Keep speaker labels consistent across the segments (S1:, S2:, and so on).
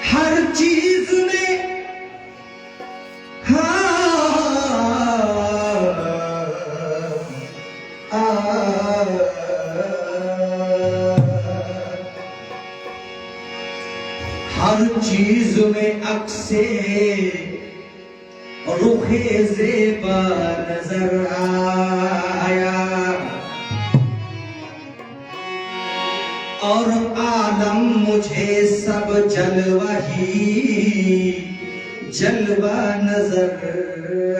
S1: हर चीज में हर चीज में अक्से रुखे ज़ेबा नजर आया और आलम मुझे सब जलवा ही जलवा नजर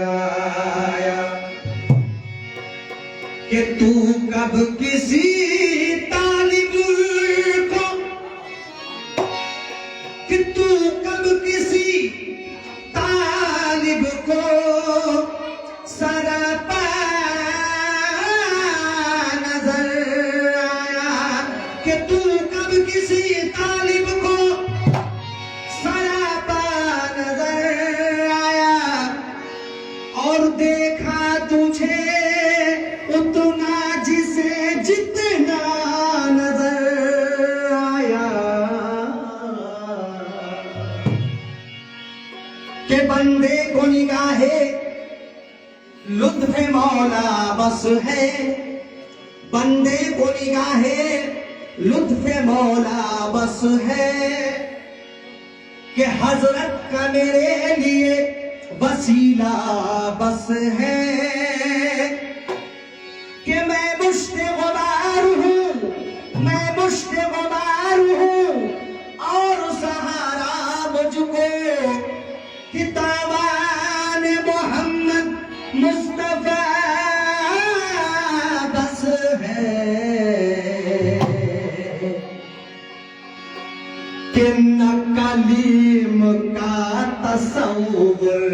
S1: आया कि तू कब किसी तालिब को, कि तू कब किसी तालिब को सरापा नजर आया, कि तू कब किसी तालिब को सरापा नजर आया और देखा तुझे उतना जिसे जितना नजर आया कि बंदे को निगाहे लुत्फ़े मौला बस है, बंदे को निगाहे लुत्फ़े मौला बस है कि हजरत का मेरे लिए वसीला बस है कि मैं मुश्ते गुबार हूँ, मैं मुश्ते गुबार हूँ और सहारा मुझको किताबान मोहम्मद मुस्तफा बस है कि न कलीम का तसव्वुर,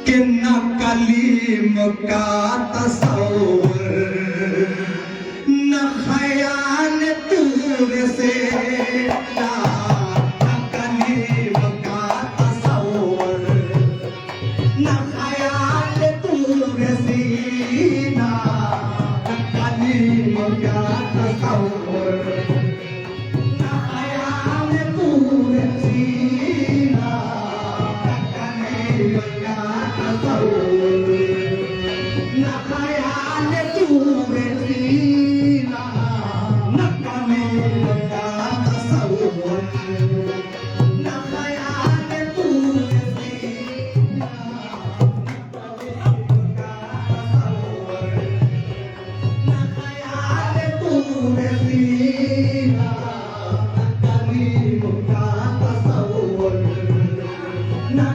S1: कि न कलीम का तसव्वुर न ख्याल तूर से न कलीम का तसव्वुर न ख्याल तूर से न कलीम का तसव्वुर न ख्याल तूर से न कलीम का तसव्वुर न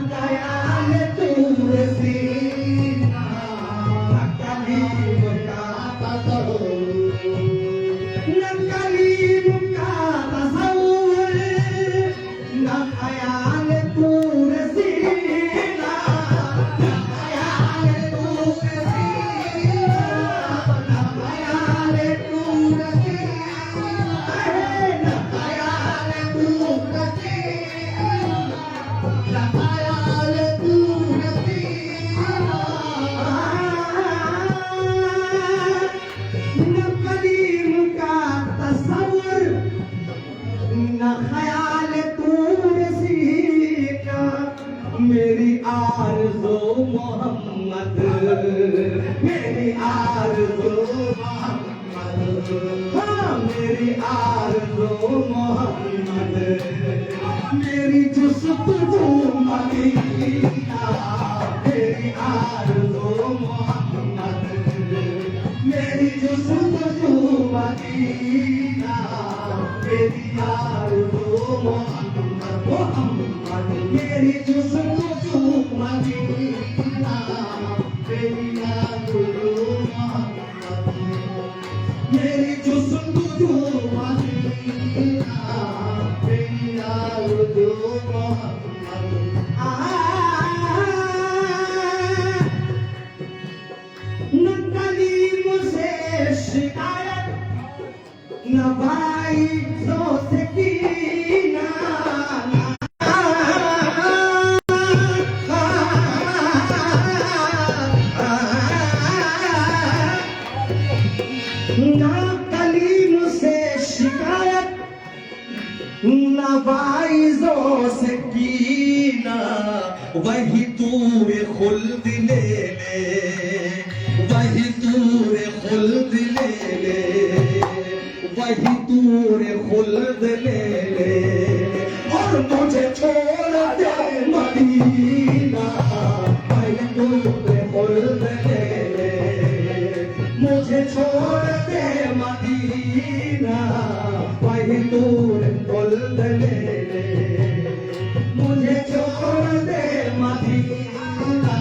S1: ख्याल तूर से न कलीम का तसव्वुर न ख्याल तूर से मेरी आरज़ू मोहम्मद, मेरी आरज़ू मोहम्मद, हाँ मेरी आरज़ू मोहम्मद, मेरी जुस्तजू मदीना, मेरी आरज़ू मोहम्मद। जुस्तजू मदीना, मेरी आरज़ू मोहम्मद मोहम्मद, मेरी जुस्तजू मदीना, मेरी आरज़ू मोहम्मद, मेरी जुस्तजू मदीना, मेरी आरज़ू मोहम्मद। न कलीम से शिकायत, न वाइज़ों से कीना, न कलीम से शिकायत, न वाइज़ों से कीना, वही तूरे खुल्द ले ले, वही तूरे खुल्द ले ले, वही तूरे खुल्द ले ले, और मुझे छोड़ दे मदीना, वही तूरे खुल्द ले ले, मुझे छोड़ दे मदीना, वही तूरे खुल्द ले ले, मुझे छोड़ दे मदीना,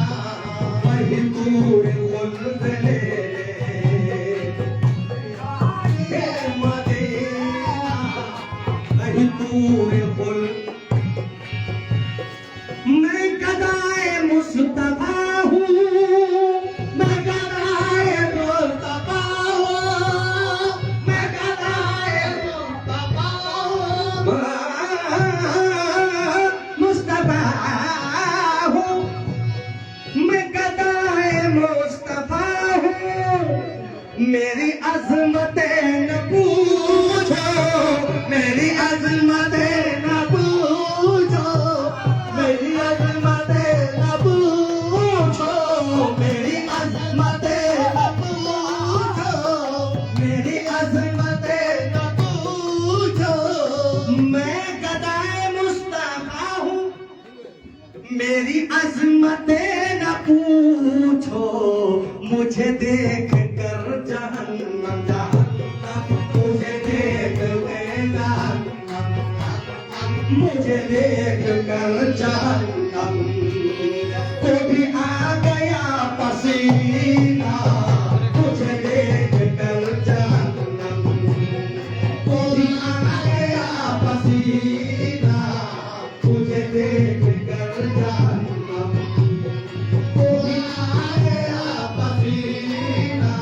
S1: वही तूरे खुल्द ले ले, मदीना, वही तूरे खुल्द। मैं गदाए मुस्तफा हूँ, मैं गदाए मुस्तफा हूँ, मैं गदाए मुस्तफा हूँ, मुस्तफा हूँ, मैं गदाए मुस्तफा हूँ, मेरी अज़मतें न पूछो, मेरी अज़मतें न पूछो, मेरी अज़मतें न पूछो, मेरी अज़मतें न पूछो, मेरी अज़मतें न पूछो, मैं गदाए मुस्तफा हूँ, मेरी अज़मतें न पूछो, मुझे देख कर जहन्नम जहन्नम, मुझे देख कर जहन्नम, मुझे देख कर जहन्नम, को भी आ गया पसीना, मुझे देख कर जहन्नम, को भी आ गया पसीना, मुझे देख कर जहन्नम, को भी आ गया पसीना,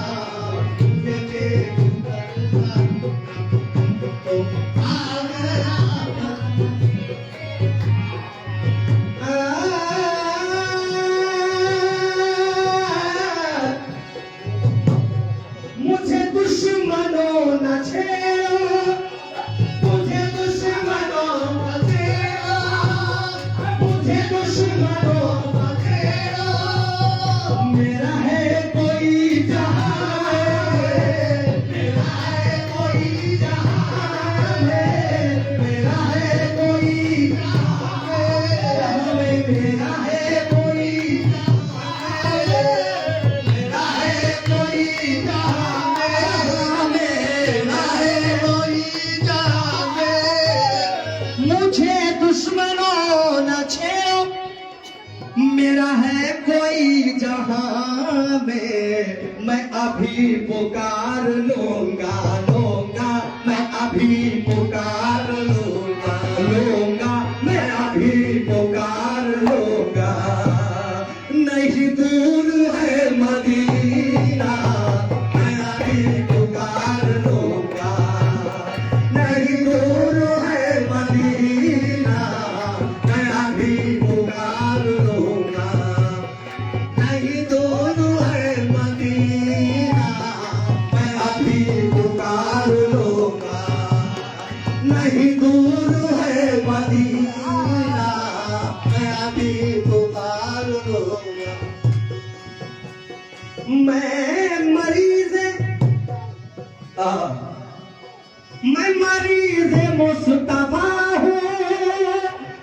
S1: मुझे देख कर जहन्नम, को आ गया मुझे दुश्मनों न छेड़ो, मुझे दुश्मनों न छेड़ो, मुझे दुश्मनों न छेड़ो, मेरा है कोई जहां में, मेरा है कोई जहां में, मेरा है कोई जहां में, मेरा है कोई जहां में, मेरा है कोई जहां में, मेरा है कोई जहां में, मुझे दुश्मनों न छेड़ो, मेरा है कोई जहां में, मैं अभी पुकार लूंगा लूंगा, मैं अभी पुकार लूंगा लूंगा, मैं अभी पुकार लूंगा, नहीं दूर है मदीना, मैं अभी पुकार लूंगा, नहीं दूर है मदीना, मैं अभी पुकार लूंगा, नहीं दूर है मदीना, मैं अभी पुकार लूंगा, नहीं दूर है मदीना, मैं अभी पुकार लूंगा। मैं मरीज़ मैं मरीज़ मुस्तफा हूँ,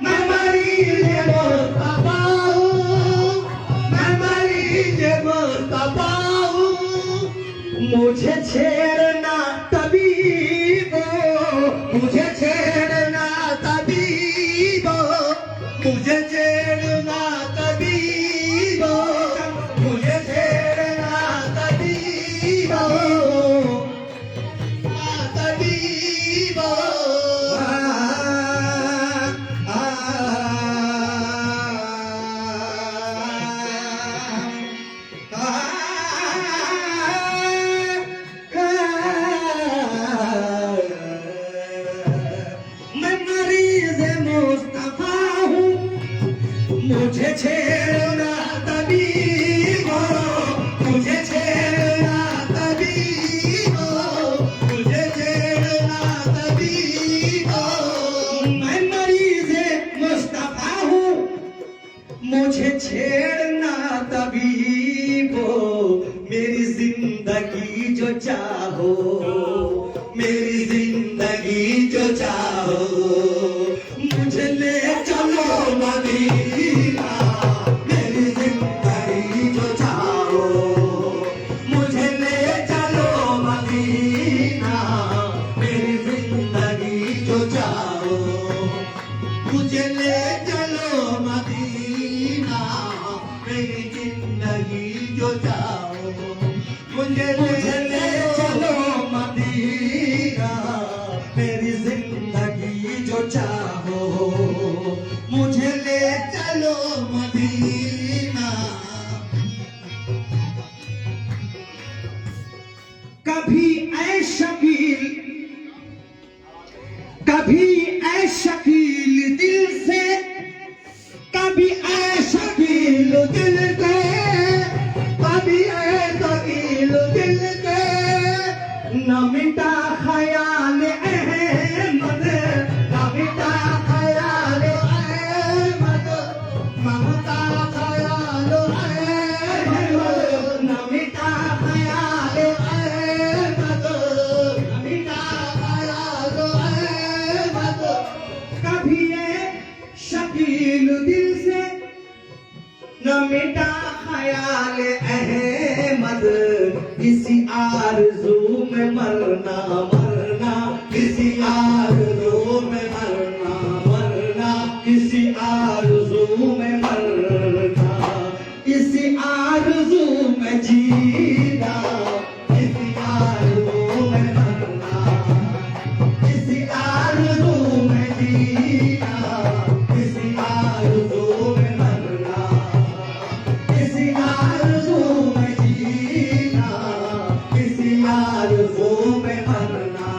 S1: मैं मरीज़ मुस्तफा हूँ, मैं मरीज़ मुस्तफा हूँ, मुझे छेड़ना तबीबो, मुझे छेड़ना तबीबो, मुझे छेड़ना तबीबो, मुझे छेड़ना तबीबो, तबीबो। मुझे छेड़ना तबीबो, मुझे छेड़ना तबीबो, मुझे छेड़ना तबीबो। मैं मरीज़े मुस्तफा हूँ, मुझे छेड़ना तबीबो। मेरी जिंदगी जो चाहो, मेरी जिंदगी जो चाहो, मुझे ले चलो मदीना। मेरी जिंदगी जो चाहो, मुझे ले चलो मदीना। मेरी जिंदगी जो चाहो, मुझे ले चलो मदीना। मेरी जिंदगी जो चाहो, मुझे ले चलो मदीना। मेरी जिंदगी जो चाहो, मुझे ले चलो मदीना। कभी ऐ शकील, कभी ऐ शकील दिल से, कभी ऐ शकील दिल से, कभी ऐ शकील दिल से। न मिटा ख्याल अहमद, न मिटा ख्याल अहमद, ममता ख्याल अहमद, न मिटा ख्याल अहमद, न मिटा ख्याल अहमद। कभी ये शकील दिल से, न मिटा ख्याल अहमद। किसी आरज़ू में मरना मरना, किसी आरज़ू में मरना मरना, किसी आरज़ू में मरना, किसी आरज़ू में जीना, किसी आरज़ू में मरना, किसी आरज़ू में जीना, किसी आरज़ू में मरना, किसी आरज़ू में जीना, किसी आरज़ू में मरना,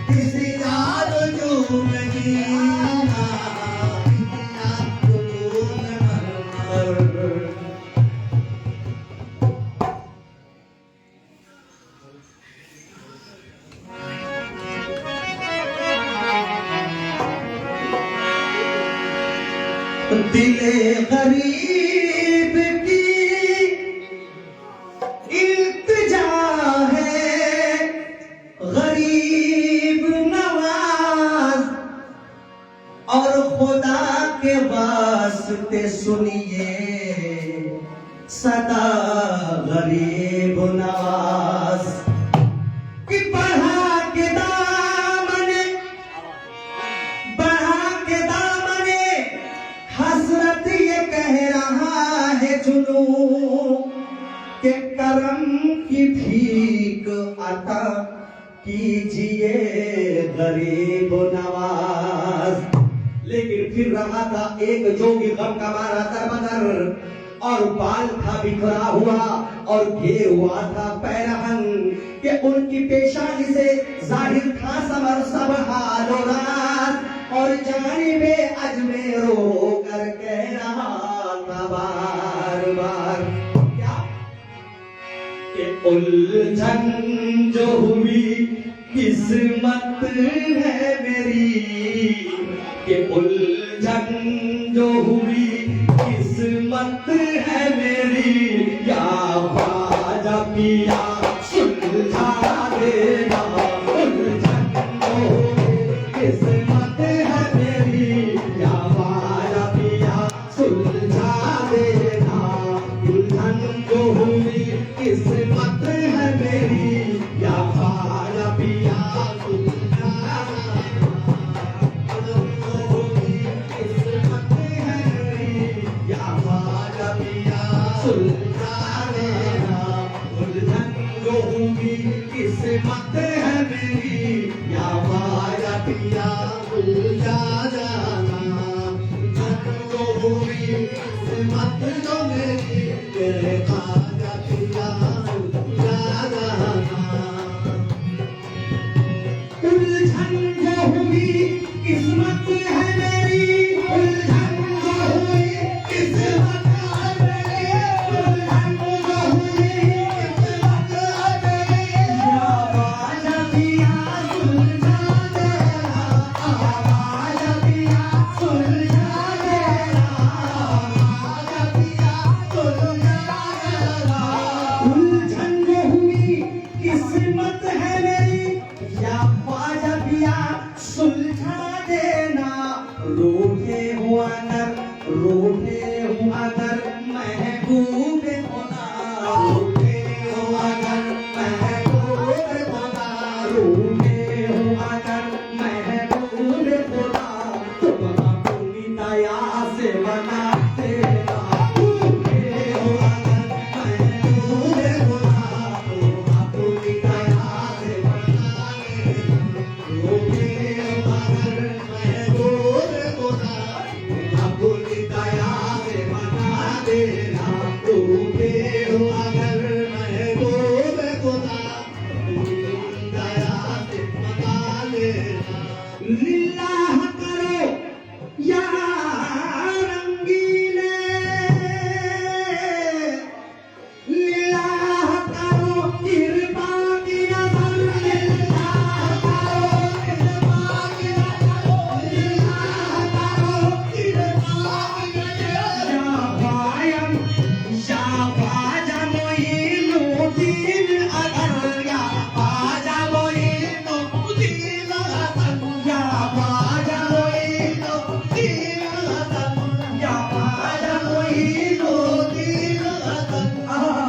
S1: किसी आरज़ू में जीना, किसी आरज़ू में मरना। दिले गरीब की इल्तिजा है, गरीब नवाज, और खुदा के वास्ते सुनिए सदा गरीब नवाज। कि बढ़ा के दामने, बढ़ा के दामने हसरत ये कह रहा है जुनू, के करम की भीख अता कीजिए गरीब नवाज। लेकिन फिर रहा था एक जोगी गम का मारा दरबदर, और बाल था बिखरा हुआ और घेर हुआ था पैरहन, कि उनकी पेशानी से जाहिर था समर सब हालो रात। और जानिबे अजमेर होकर कह रहा था बार बार, क्या कि उलझन जो हुई किस्मत है मेरी, कि उलझन जो हुई किस्मत है मेरी। या ख्वाजा पिया सुलझा देना, उलझन जो हुई किस्मत है मेरी। या ख्वाजा पिया सुलझा देना, उलझन जो हुई किस्मत है किस्मत है मेरी या माया पिया उलझा जाना जो हुई किस्मत जो मेरी तेरे खाजा पिया उलझा जाना उलझन जो हुई किस्मत है मेरी उलझन जो हुई किस्मत है मेरी उलझन जो हुई किस्मत है मेरी या बाजा पिया सुलझा देना बाजा पिया सुलझा देना बाजा पिया सुलझा देना उलझन जो हुई किस्मत है मेरी या बाजा पिया सुलझा देना रूठे हुआ अगर महबूब खुदा रूठे हुआ अगर महबूब खुदा रूठे हुआ अगर महबूब खुदा तुम अपनी दया से बना देना रूठे हुआ अगर महबूब खुदा तुम अपनी दया से बना देना लिल्लाह करो या रंगीले लिल्लाह करो कृपा की नजर लिल्लाह करो कृपा की नजर लिल्लाह करो कृपा की नजर या बाजा मोइनुद्दीन अगर या बाजा मोइनुद्दीन अगर या बाजा मोइनुद्दीन अगर या बाजा मोइनुद्दीन अगर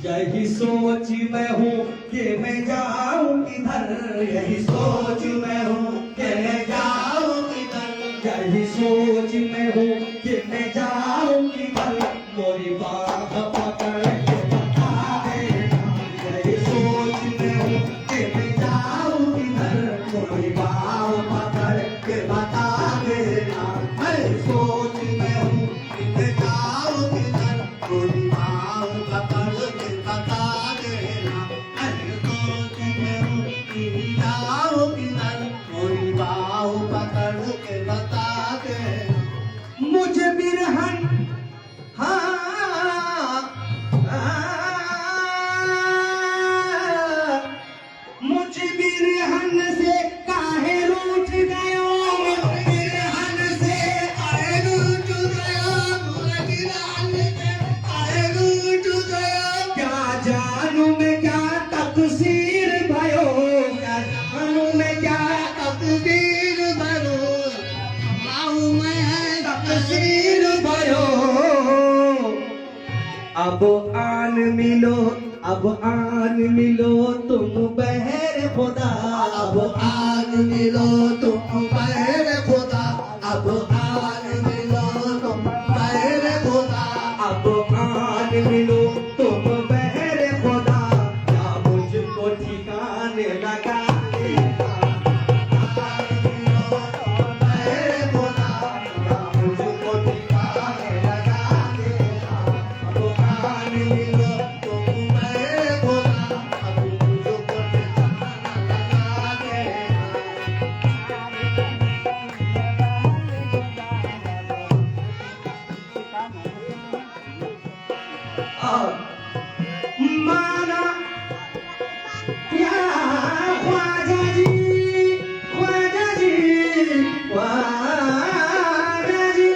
S1: यही सोच मैं हूँ कि मैं जाऊँ किधर यही सोच मैं हूँ कि मैं जाऊँ किधर यही सोच मैं हूँ कि मैं जाऊँ किधर मोरी बाह पकड़ के बता देना यही सोच मैं हूँ कि मैं जाऊँ किधर मोरी बाह पकड़ के बता देना मैं सोच मैं हूँ कि मैं जाऊँ किधर मोरी बाह पकड़ के बता देना मैं सोच मैं हूँ कि जाऊँ किधर मोरी बाह पकड़ के बता देना मुझे बिरहन मुझ बिरहन से काहे रूठ गयो बिरहन से काहे रूठ गयो बिरहन से काहे रूठ गयो क्या जानू मैं क्या तकसीर भयो क्या जानू मैं क्या तकदीर भयो माऊ मैं तकसीर भयो अब आन मिलो तुम बहर खुदा अब आन मिलो तुम बहर खुदा अब आन मिलो तुम बहर खुदा अब आन मिलो तुम बहर खुदा या मुझको ठिकाने लगा देना आन मिलो तुम बहर खुदा या मुझको ठिकाने लगा देना अब आन मिलो तुम बहर खुदा अब मुझको ठिकाने लगा देना माना या ख्वाजा जी ख्वाजा जी ख्वाजा जी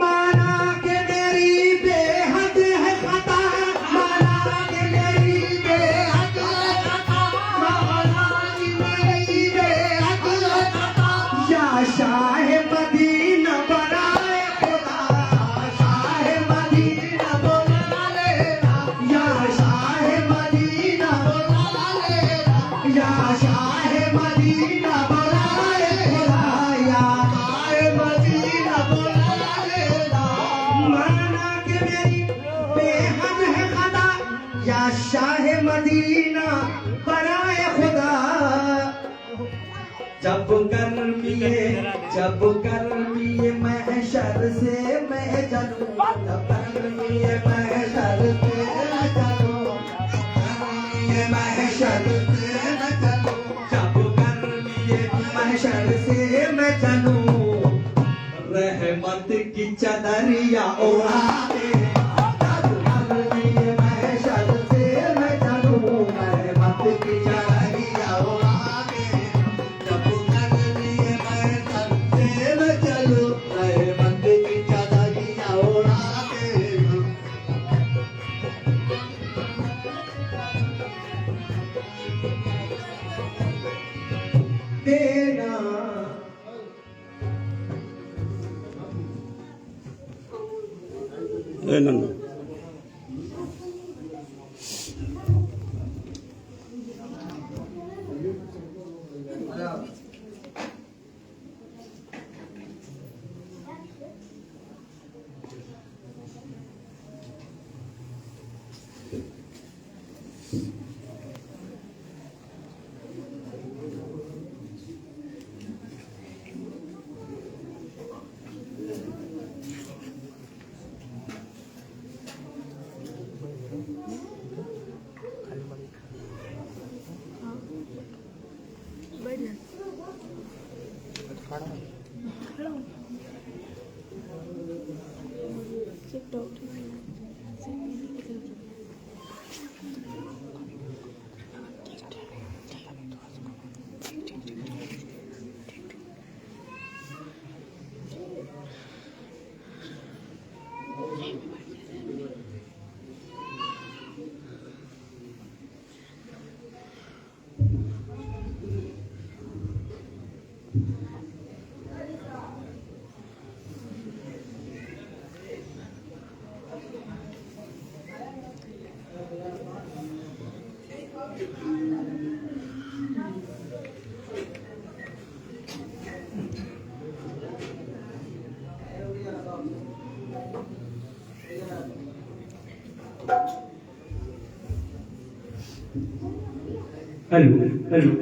S1: माना के मेरी बेहद है खता माना के मेरी बेहद है खता माना की मेरी बेहद है खता या शाह मदीना बनाए खुदा शाह मदीना बना लेना या शाह मदीना बराए खुदा। जब गर्मी महशर से मैं चलूं, जब गर्मी महशर से मैं चलूं, महशर से मैं चलूं, जब गर्मी महशर से मैं चलूं, रहमत की चदरिया ओढ़ा दे। जब गर्मी महशर से मैं चलूं, रहमत की चदरिया ओढ़ा दे। जब गर्मी महशर से मैं चलूं, रहमत की चदरिया ओढ़ा दे। देना
S2: नंदा हेलो हेलो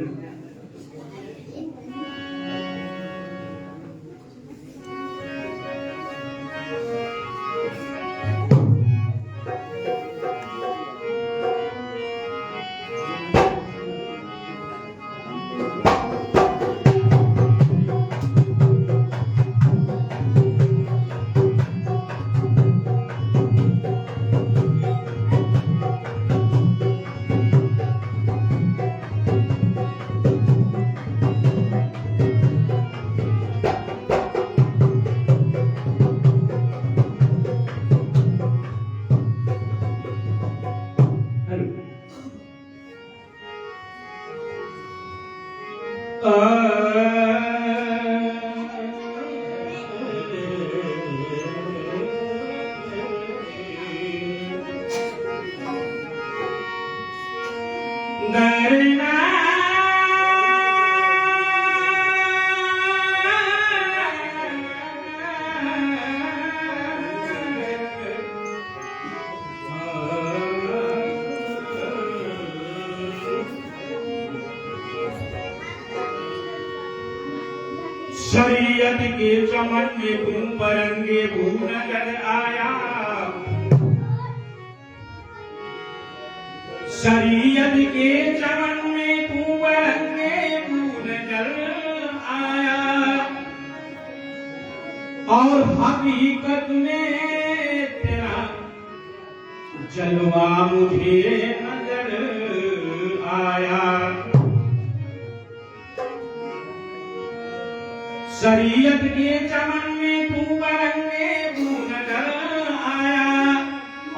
S2: शरीयत के चमन में तुम परंगे भू नजर आया, शरीयत के चमन में तुम परंगे भू नजर आया, और हकीकत में तेरा जलवा मुझे नजर आया। शरीयत के चमन में तू बरंगे भू नजर आया,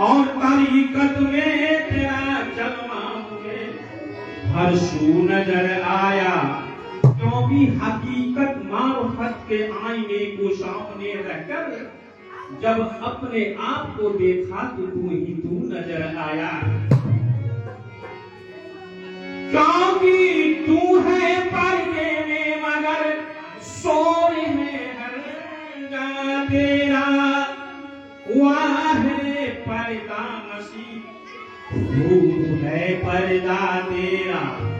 S2: और तरीकत में तेरा जलवा मुझे हर शू नजर आया। क्योंकि हकीकत मारुफत के आईने को सामने रखकर जब अपने आप को देखा तो तू ही तू नजर आया। क्योंकि तू है पर्दे में मगर शोर है हर जगह तेरा, वाह है पर्दा नशीब दूर है पर्दा तेरा